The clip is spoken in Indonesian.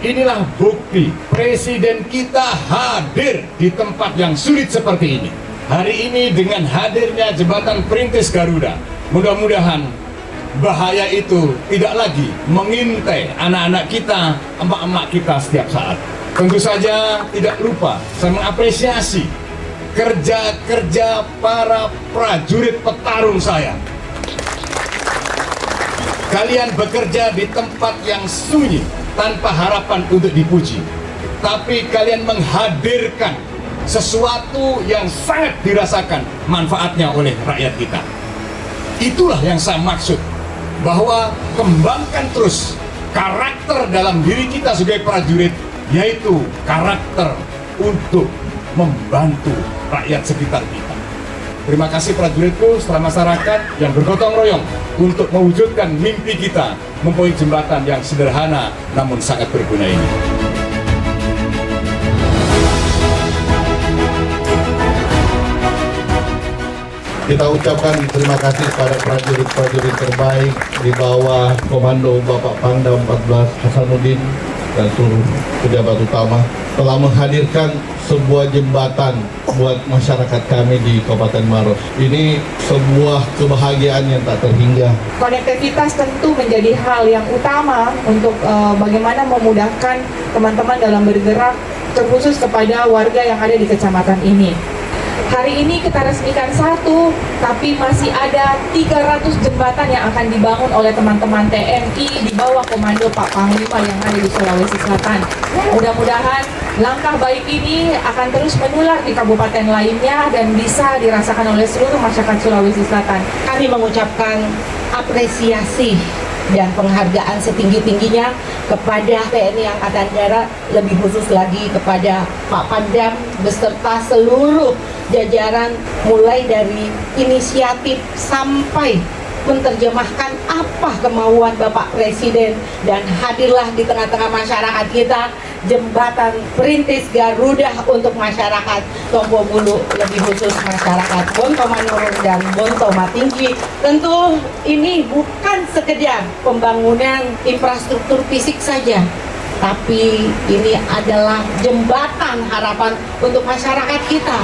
inilah bukti Presiden kita hadir di tempat yang sulit seperti ini. Hari ini dengan hadirnya jembatan Perintis Garuda, mudah-mudahan bahaya itu tidak lagi mengintai anak-anak kita, emak-emak kita setiap saat. Tentu saja tidak lupa saya mengapresiasi kerja-kerja para prajurit petarung saya. Kalian bekerja di tempat yang sunyi tanpa harapan untuk dipuji, tapi kalian menghadirkan sesuatu yang sangat dirasakan manfaatnya oleh rakyat kita. Itulah yang saya maksud, bahwa kembangkan terus karakter dalam diri kita sebagai prajurit, yaitu karakter untuk membantu rakyat sekitar kita. Terima kasih prajuritku serta masyarakat yang bergotong royong untuk mewujudkan mimpi kita mempunyai jembatan yang sederhana namun sangat berguna ini. Kita ucapkan terima kasih kepada prajurit-prajurit terbaik di bawah komando Bapak Pangdam 14 Hasanuddin dan seluruh pejabat utama telah menghadirkan sebuah jembatan buat masyarakat kami di Kabupaten Maros. Ini sebuah kebahagiaan yang tak terhingga. Konektivitas tentu menjadi hal yang utama untuk bagaimana memudahkan teman-teman dalam bergerak, terkhusus kepada warga yang ada di kecamatan ini. Hari ini kita resmikan satu, tapi masih ada 300 jembatan yang akan dibangun oleh teman-teman TNI di bawah komando Pak Panglima yang ada di Sulawesi Selatan. Mudah-mudahan langkah baik ini akan terus menular di kabupaten lainnya dan bisa dirasakan oleh seluruh masyarakat Sulawesi Selatan. Kami mengucapkan apresiasi dan penghargaan setinggi-tingginya kepada TNI Angkatan Darat, lebih khusus lagi kepada Pak Pangdam beserta seluruh jajaran, mulai dari inisiatif sampai menerjemahkan apa kemauan Bapak Presiden, dan hadirlah di tengah-tengah masyarakat kita jembatan Perintis Garuda untuk masyarakat Tombo Bulu, lebih khusus masyarakat Bonto Manurung dan Bonto Matinggi. Tentu ini bukan sekedar pembangunan infrastruktur fisik saja, tapi ini adalah jembatan harapan untuk masyarakat kita.